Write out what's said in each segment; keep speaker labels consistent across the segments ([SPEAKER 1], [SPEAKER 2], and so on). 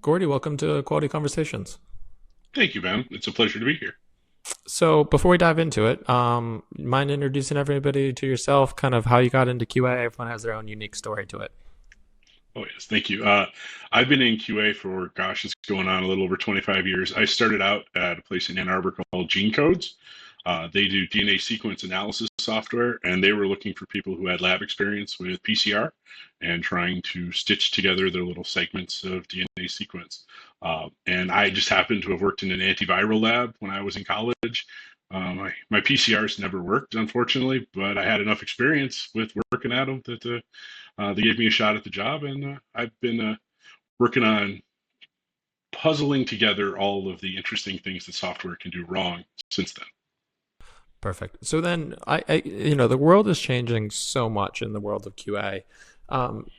[SPEAKER 1] Gordy, welcome to Quality Conversations.
[SPEAKER 2] Thank you, Ben. It's a pleasure to be here.
[SPEAKER 1] So, before we dive into it, mind introducing everybody to yourself, kind of how you got into QA? Everyone has their own unique story to it.
[SPEAKER 2] Oh, yes. Thank you. I've been in QA for, gosh, it's going on a little over 25 years. I started out at a place in Ann Arbor called Gene Codes. They do DNA sequence analysis software, and they were looking for people who had lab experience with PCR and trying to stitch together their little segments of DNA sequence. And I just happened to have worked in an antiviral lab when I was in college. My PCRs never worked, unfortunately, but I had enough experience with working at them that they gave me a shot at the job, and I've been working on puzzling together all of the interesting things that software can do wrong since then.
[SPEAKER 1] Perfect. So then, the world is changing so much in the world of QA.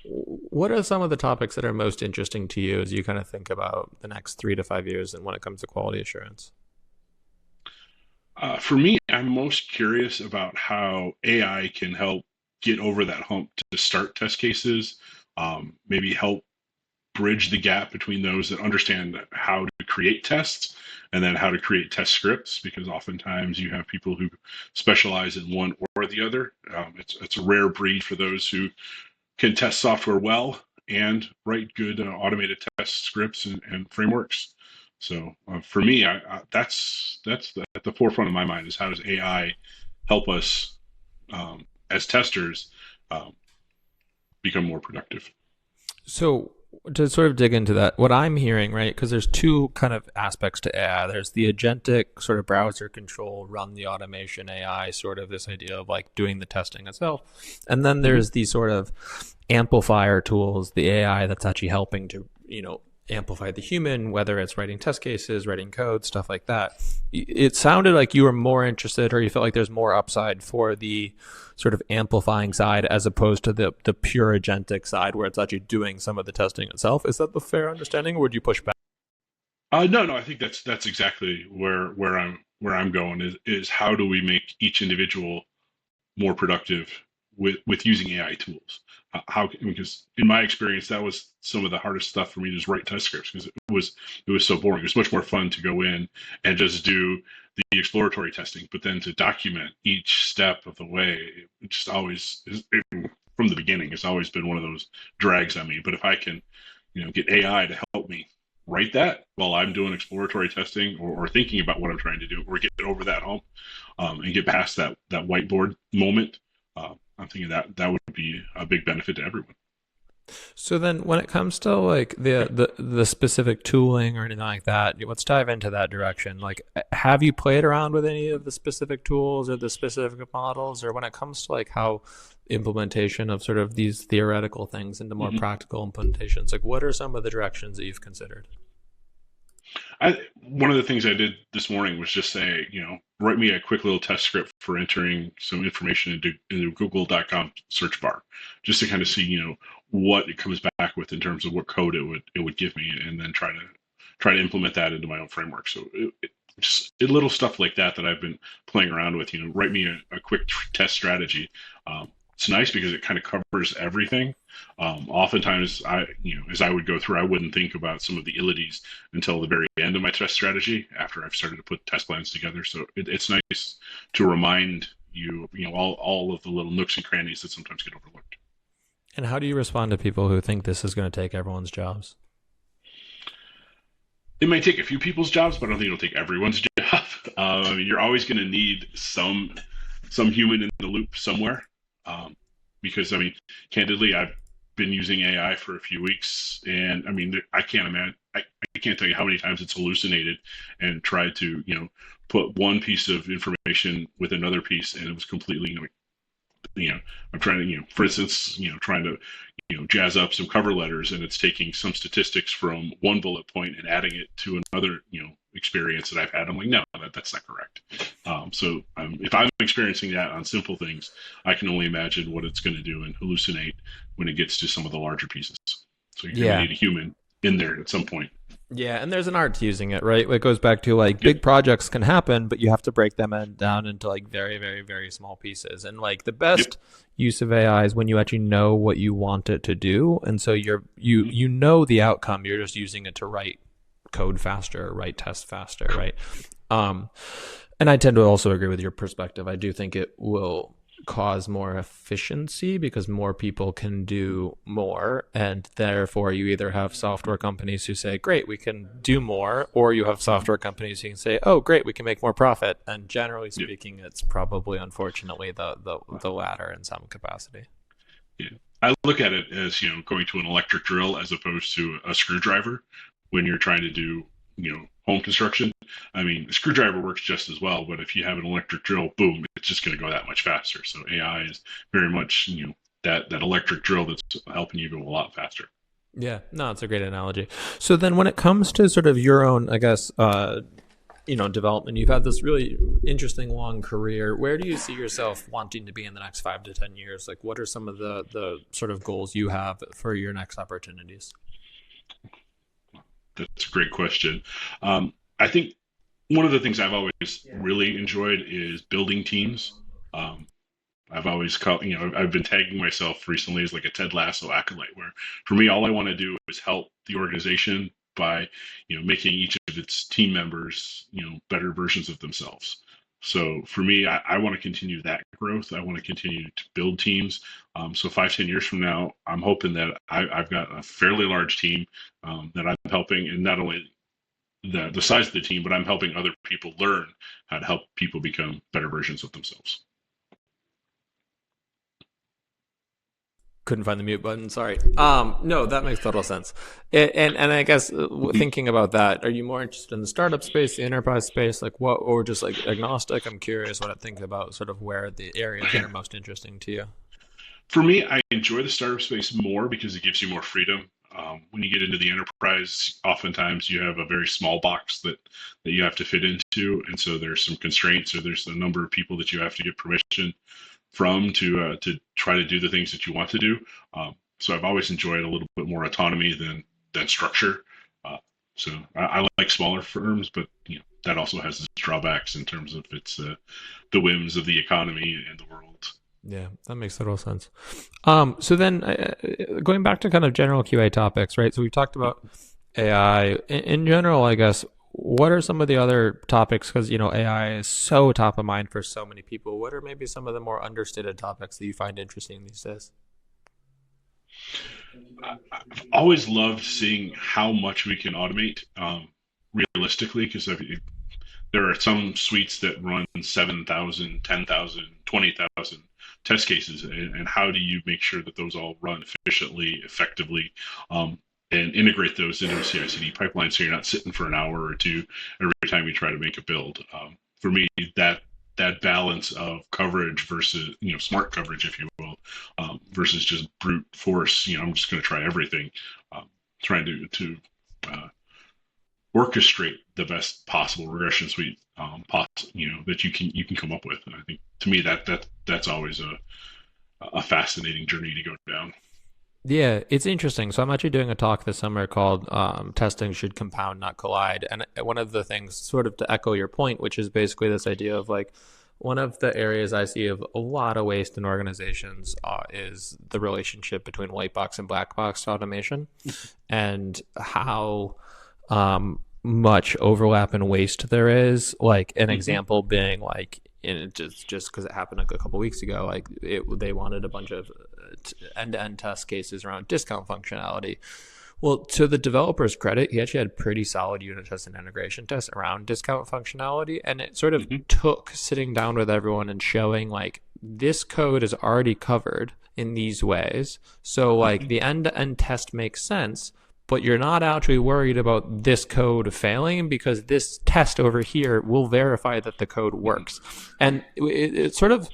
[SPEAKER 1] What are some of the topics that are most interesting to you as you kind of think about the next 3 to 5 years and when it comes to quality assurance?
[SPEAKER 2] For me, I'm most curious about how AI can help get over that hump to start test cases, maybe help bridge the gap between those that understand how to create tests and then how to create test scripts, because oftentimes you have people who specialize in one or the other. It's a rare breed for those who can test software well and write good automated test scripts and frameworks. So for me, that's at the forefront of my mind is how does AI help us as testers um, become more productive?
[SPEAKER 1] So to sort of dig into that, what I'm hearing, right, because there's two kind of aspects to AI. There's the agentic sort of browser control, run the automation AI, sort of this idea of like doing the testing itself. And then
[SPEAKER 2] Mhm.
[SPEAKER 1] there's the sort of amplifier tools, the AI that's actually helping to, amplify the human, whether it's writing test cases, writing code, stuff like that. It sounded like you were more interested, or you felt like there's more upside for the sort of amplifying side as opposed to the pure agentic side where it's actually doing some of the testing itself. Is that the fair understanding, or would you push back?
[SPEAKER 2] No, I think that's exactly where I'm going is how do we make each individual more productive with using AI tools. How because in my experience that was some of the hardest stuff for me to just write test scripts because it was so boring. It was much more fun to go in and just do the exploratory testing, but then to document each step of the way, it just always from the beginning. It's always been one of those drags on me. But if I can, get AI to help me write that while I'm doing exploratory testing or thinking about what I'm trying to do, or get over that hump and get past that whiteboard moment. I'm thinking that would be a big benefit to everyone.
[SPEAKER 1] So then when it comes to like the specific tooling or anything like that, let's dive into that direction. Like have you played around with any of the specific tools or the specific models, or when it comes to like how implementation of sort of these theoretical things into more
[SPEAKER 2] Mm-hmm.
[SPEAKER 1] practical implementations, like what are some of the directions that you've considered?
[SPEAKER 2] One of the things I did this morning was just say, write me a quick little test script for entering some information into Google.com search bar, just to kind of see, what it comes back with in terms of what code it would give me, and then try to implement that into my own framework. So just little stuff like that I've been playing around with. Write me a quick test strategy. It's nice because it kind of covers everything. Oftentimes, as I would go through, I wouldn't think about some of the ilities until the very end of my test strategy after I've started to put test plans together. So it's nice to remind you, all of the little nooks and crannies that sometimes get overlooked.
[SPEAKER 1] And how do you respond to people who think this is going to take everyone's jobs?
[SPEAKER 2] It may take a few people's jobs, but I don't think it'll take everyone's job. You're always going to need some human in the loop somewhere, because candidly, I've been using AI for a few weeks, and I can't imagine. I can't tell you how many times it's hallucinated and tried to put one piece of information with another piece, and it was completely I'm trying to for instance trying to jazz up some cover letters, and it's taking some statistics from one bullet point and adding it to another experience that I've had. I'm like, no, that's not correct. If I'm experiencing that on simple things, I can only imagine what it's going to do and hallucinate when it gets to some of the larger pieces. So you're going to
[SPEAKER 1] Yeah.
[SPEAKER 2] need a human in there at some point.
[SPEAKER 1] Yeah, and there's an art to using it, right? It goes back to like
[SPEAKER 2] Yep.
[SPEAKER 1] big projects can happen, but you have to break them down into like very, very, very small pieces. And like the
[SPEAKER 2] Yep.
[SPEAKER 1] best use of AI is when you actually know what you want it to do, and so
[SPEAKER 2] Mhm.
[SPEAKER 1] you know the outcome. You're just using it to write code faster, write tests faster, right? Um, and I tend to also agree with your perspective. I do think it will cause more efficiency because more people can do more. And therefore, you either have software companies who say, great, we can do more, or you have software companies who can say, oh, great, we can make more profit. And generally
[SPEAKER 2] Yep.
[SPEAKER 1] speaking, it's probably, unfortunately, the latter in some capacity.
[SPEAKER 2] Yeah. I look at it as, going to an electric drill as opposed to a screwdriver when you're trying to do, home construction. I mean, a screwdriver works just as well, but if you have an electric drill, boom, it's just going to go that much faster. So AI is very much, that electric drill that's helping you go a lot faster.
[SPEAKER 1] Yeah, no, it's a great analogy. So then, when it comes to sort of your own, I guess, development, you've had this really interesting long career. Where do you see yourself wanting to be in the next 5 to 10 years? Like, what are some of the sort of goals you have for your next opportunities?
[SPEAKER 2] That's a great question. I think one of the things I've always really enjoyed is building teams. Um, I've always called, I've been tagging myself recently as like a Ted Lasso acolyte, where for me, all I want to do is help the organization by, making each of its team members, better versions of themselves. So for me, I want to continue that growth. I want to continue to build teams. So 5, 10 years from now, I'm hoping that I've got a fairly large team that I'm helping, and not only the size of the team, but I'm helping other people learn how to help people become better versions of themselves.
[SPEAKER 1] Couldn't find the mute button. Sorry. No, that makes total sense. And I guess thinking about that, are you more interested in the startup space, the enterprise space, like what, or just like agnostic? I'm curious what I think about sort of where the areas that are most interesting to you.
[SPEAKER 2] For me, I enjoy the startup space more because it gives you more freedom. When you get into the enterprise, oftentimes you have a very small box that you have to fit into, and so there's some constraints, or there's a number of people that you have to get permission from to try to do the things that you want to do. So I've always enjoyed a little bit more autonomy than structure. Uh, so I like smaller firms, but that also has its drawbacks in terms of its the whims of the economy and the world.
[SPEAKER 1] Yeah, that makes total sense. So then, going back to kind of general QA topics, right? So we've talked about AI in general. I guess what are some of the other topics? Because AI is so top of mind for so many people. What are maybe some of the more understated topics that you find interesting these days?
[SPEAKER 2] I've always loved seeing how much we can automate realistically, because there are some suites that run 7,000, 10,000, 20,000 test cases, and how do you make sure that those all run efficiently, effectively, and integrate those into a CI/CD pipeline so you're not sitting for an hour or two every time you try to make a build. For me, that balance of coverage versus smart coverage, if you will, versus just brute force. I'm just going to try everything, trying to uh, orchestrate the best possible regression suite that you can come up with. And I think to me that's always a fascinating journey to go down.
[SPEAKER 1] Yeah, it's interesting. So I'm actually doing a talk this summer called "Testing Should Compound, Not Collide," and one of the things, sort of to echo your point, which is basically this idea of like one of the areas I see of a lot of waste in organizations is the relationship between white box and black box automation, and how much overlap and waste there is. Like an
[SPEAKER 2] Mm-hmm.
[SPEAKER 1] example being like, and just because it happened like a couple weeks ago, like they wanted a bunch of end-to-end test cases around discount functionality. Well, to the developer's credit, he actually had pretty solid unit tests and integration tests around discount functionality, and it sort of
[SPEAKER 2] Mm-hmm.
[SPEAKER 1] took sitting down with everyone and showing like this code is already covered in these ways, so like the end-to-end test makes sense, but you're not actually worried about this code failing because this test over here will verify that the code works. And it sort of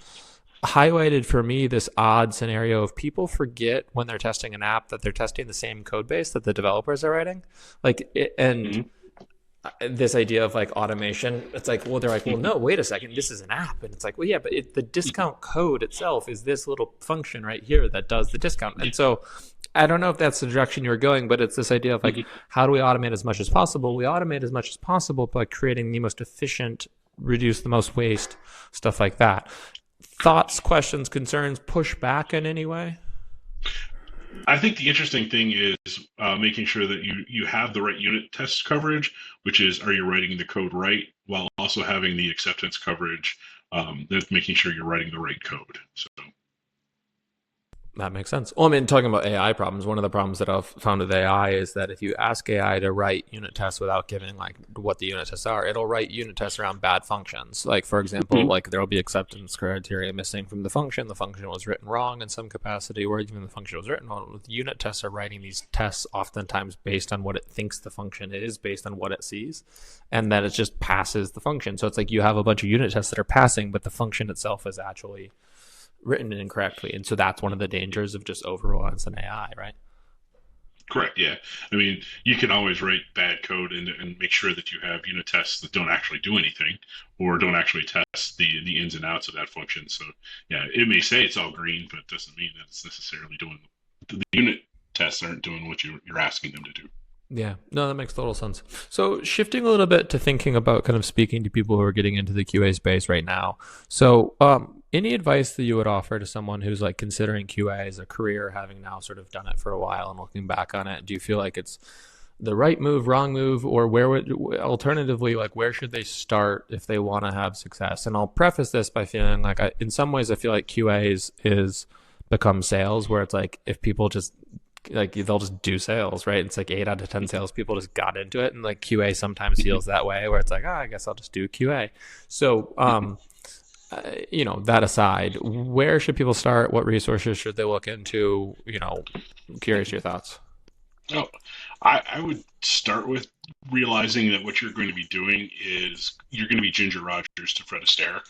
[SPEAKER 1] highlighted for me this odd scenario of people forget when they're testing an app that they're testing the same code base that the developers are writing. And
[SPEAKER 2] Mm-hmm.
[SPEAKER 1] this idea of like automation, it's like, well, they're like, well,
[SPEAKER 2] Mm-hmm.
[SPEAKER 1] no, wait a second, this is an app. And it's like, well, yeah, but the discount code itself is this little function right here that does the discount. And so I don't know if that's the direction you're going, but it's this idea of like,
[SPEAKER 2] Mhm.
[SPEAKER 1] how do we automate as much as possible? We automate as much as possible by creating the most efficient, reduce the most waste, stuff like that. Thoughts,
[SPEAKER 2] Correct.
[SPEAKER 1] questions, concerns, push back in any way?
[SPEAKER 2] I think the interesting thing is making sure that you have the right unit test coverage, which is, are you writing the code right, while also having the acceptance coverage, that's making sure you're writing the right code. So
[SPEAKER 1] That makes sense. Well, I mean, talking about AI problems, one of the problems that I've found with AI is that if you ask AI to write unit tests without giving like what the unit tests are, it'll write unit tests around bad functions. Like, for example,
[SPEAKER 2] Mhm.
[SPEAKER 1] like there'll be acceptance criteria missing from the function. The function was written wrong in some capacity, or even the function was written wrong. The unit tests are writing these tests oftentimes based on what it thinks the function is, based on what it sees, and then it just passes the function. So it's like you have a bunch of unit tests that are passing, but the function itself is actually written incorrectly. And so that's one of the dangers of just over reliance on AI, right?
[SPEAKER 2] Correct. Yeah. I mean, you can always write bad code and make sure that you have unit tests that don't actually do anything or don't actually test the ins and outs of that function. So yeah, it may say it's all green, but it doesn't mean that it's necessarily doing the unit tests aren't doing what you're asking them to do.
[SPEAKER 1] Yeah, no, that makes total sense. So, shifting a little bit to thinking about kind of speaking to people who are getting into the QA space right now. So, any advice that you would offer to someone who's like considering QA as a career, having now sort of done it for a while and looking back on it? Do you feel like it's the right move, wrong move, or where would alternatively, like, where should they start if they want to have success? And I'll preface this by feeling like, in some ways, I feel like QA is become sales, where it's like if people just like they'll just do sales, right? It's like 8 out of 10 salespeople just got into it, and like QA sometimes feels that way, where it's like, I guess I'll just do QA. So, that aside, where should people start? What resources should they look into? Curious your thoughts.
[SPEAKER 2] Oh, I would start with realizing that what you're going to be doing is you're going to be Ginger Rogers to Fred Astaire.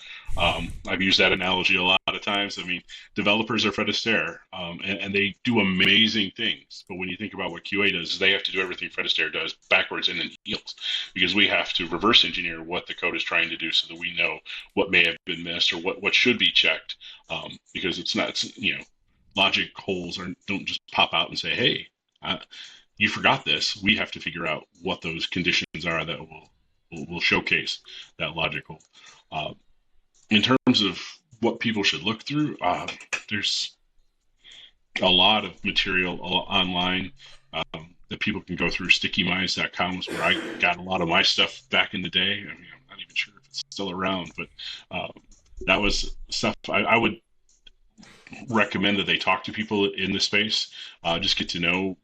[SPEAKER 2] I've used that analogy a lot of times. I mean, developers are Fred Astaire, and they do amazing things. But when you think about what QA does, they have to do everything Fred Astaire does backwards and in heels, because we have to reverse engineer what the code is trying to do so that we know what may have been missed or what should be checked. Because it's not, logic holes don't just pop out and say, hey, you forgot this. We have to figure out what those conditions are that will showcase that logical. Uh, in terms of what people should look through, there's a lot of material online that people can go through. StickyMinds.com is where I got a lot of my stuff back in the day. I mean, I'm not even sure if it's still around, but that was stuff I would recommend that they talk to people in the space, just get to know,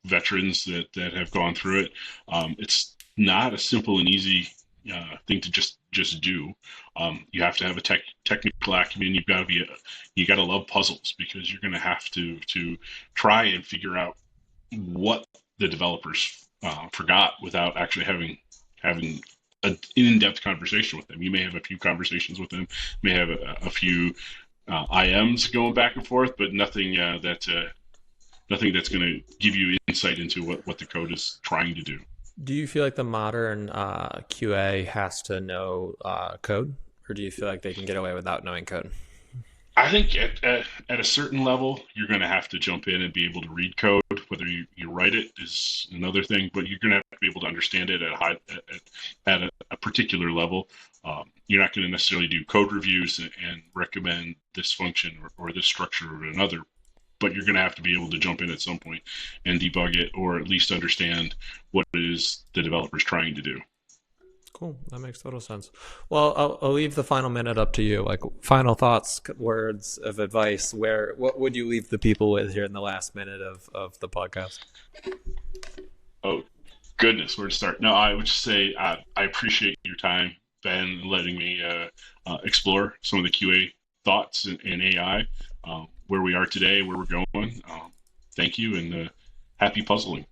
[SPEAKER 2] veterans that have gone through it. It's not a simple and easy thing to just do. You have to have a technical acumen. You got to love puzzles, because you're going to have to try and figure out what the developers forgot without actually having an in-depth conversation with them. You may have a few conversations with them, may have a few IMs going back and forth, but nothing that's going to give you insight into what the code is trying to do.
[SPEAKER 1] Do you feel like the modern QA has to know code, or do you feel like they can get away without knowing code?
[SPEAKER 2] I think at a certain level, you're going to have to jump in and be able to read code. Whether you write it is another thing, but you're going to have to be able to understand it at a particular level. You're not going to necessarily do code reviews and recommend this function or this structure or another, but you're going to have to be able to jump in at some point and debug it, or at least understand what it is the developer's trying to do.
[SPEAKER 1] Cool. That makes total sense. Well, I'll leave the final minute up to you. Like final thoughts, words of advice. What would you leave the people with here in the last minute of the podcast?
[SPEAKER 2] Oh, goodness, where to start? No, I would just say I appreciate your time, Ben, letting me explore some of the QA thoughts in AI, where we are today, where we're going. Thank you, and happy puzzling.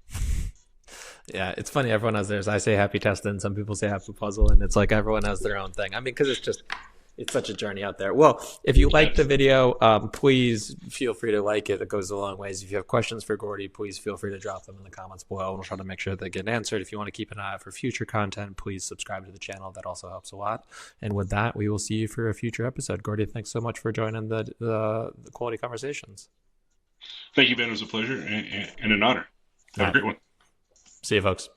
[SPEAKER 1] Yeah, it's funny. Everyone has theirs. I say happy testing. Some people say happy puzzle, and it's like everyone has their own thing. I mean, because it's such a journey out there. Well, if you like the video, please feel free to like it. It goes a long ways. If you have questions for Gordy, please feel free to drop them in the comments below, and we'll try to make sure they get answered. If you want to keep an eye out for future content, please subscribe to the channel. That also helps a lot. And with that, we will see you for a future episode. Gordy, thanks so much for joining the Quality Conversations.
[SPEAKER 2] Thank you, Ben. It was a pleasure and an honor.
[SPEAKER 1] All
[SPEAKER 2] Have a
[SPEAKER 1] right.
[SPEAKER 2] great one.
[SPEAKER 1] See you, folks.